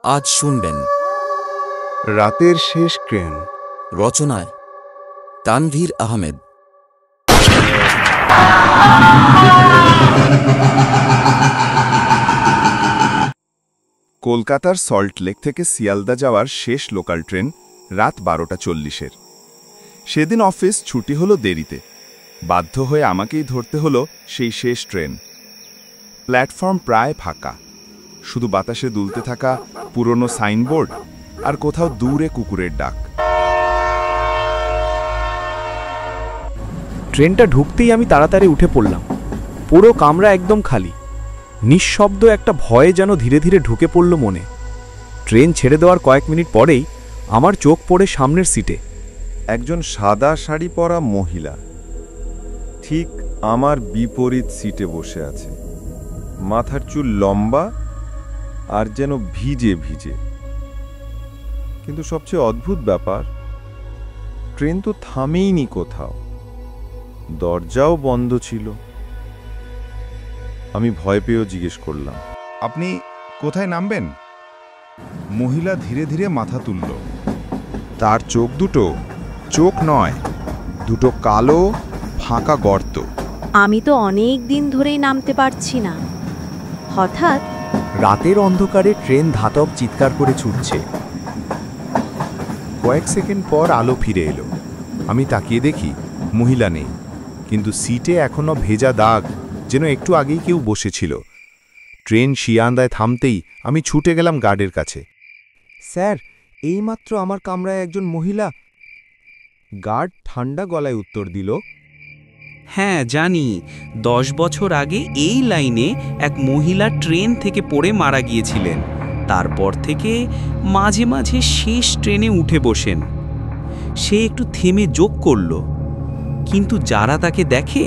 আজ শুনবেন রাতের শেষ ট্রেন। রচনায় তানভীর আহমেদ। কলকাতার সল্টলেক থেকে শিয়ালদা যাওয়ার শেষ লোকাল ট্রেন রাত 12:40-এর। সেদিন অফিস ছুটি হলো দেরিতে। বাধ্য হয়ে আমাকেই ধরতে হলো সেই শেষ ট্রেন। প্ল্যাটফর্ম প্রায় ফাঁকা, শুধু বাতাসে দুলতে থাকা পুরনো সাইনবোর্ড আর কোথাও দূরে কুকুরের ডাক। ট্রেনটা ঢুকতেই আমি তাড়াতাড়ি উঠে পড়লাম। পুরো কামরা একদম খালি, নিঃশব্দ। একটা ভয়ে যেন ধীরে ধীরে ঢুকে পড়ল মনে। ট্রেন ছেড়ে দেওয়ার কয়েক মিনিট পরেই আমার চোখ পড়ে সামনের সিটে একজন সাদা শাড়ি পরা মহিলা ঠিক আমার বিপরীত সিটে বসে আছে। মাথার চুল লম্বা আর যেন ভিজে ভিজে। কিন্তু সবচেয়ে অদ্ভুত ব্যাপার, ট্রেন তো থামেইনি কোথাও, দরজাও বন্ধ ছিল। আমি ভয় পেয়েও জিজ্ঞেস করলাম, আপনি কোথায় নামবেন? মহিলা ধীরে ধীরে মাথা তুলল। তার চোখ দুটো চোখ নয়, দুটো কালো ফাঁকা গর্ত। আমি তো অনেক দিন ধরেই নামতে পারছি না। হঠাৎ রাতের অন্ধকারে ট্রেন ধাতব চিৎকার করে ছুটছে। কয়েক সেকেন্ড পর আলো ফিরে এলো। আমি তাকিয়ে দেখি মহিলা নেই, কিন্তু সিটে এখনো ভেজা দাগ, যেন একটু আগেই কেউ বসেছিল। ট্রেন শিয়ালদায় থামতেই আমি ছুটে গেলাম গার্ডের কাছে। স্যার, এইমাত্র আমার কামরায় একজন মহিলা। গার্ড ঠান্ডা গলায় উত্তর দিল, হ্যাঁ জানি, 10 বছর আগে এই লাইনে এক মহিলা ট্রেন থেকে পড়ে মারা গিয়েছিলেন। তারপর থেকে মাঝে মাঝে শেষ ট্রেনে উঠে বসেন। সে একটু থেমে যোগ করল, কিন্তু যারা তাকে দেখে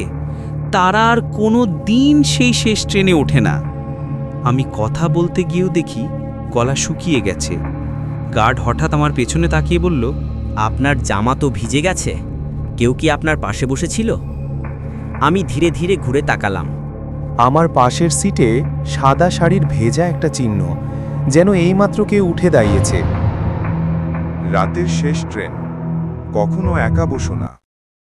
তারা আর কোনো দিন সেই শেষ ট্রেনে ওঠে না। আমি কথা বলতে গিয়েও দেখি গলা শুকিয়ে গেছে। গার্ড হঠাৎ আমার পেছনে তাকিয়ে বলল, আপনার জামা তো ভিজে গেছে, কেউ কি আপনার পাশে বসেছিল? আমি ধীরে ধীরে ঘুরে তাকালাম। আমার পাশের সিটে সাদা শাড়ির ভেজা একটা চিহ্ন, যেন এইমাত্র কেউ উঠে দাঁড়িয়েছে। রাতের শেষ ট্রেন, কখনো একা বসো না।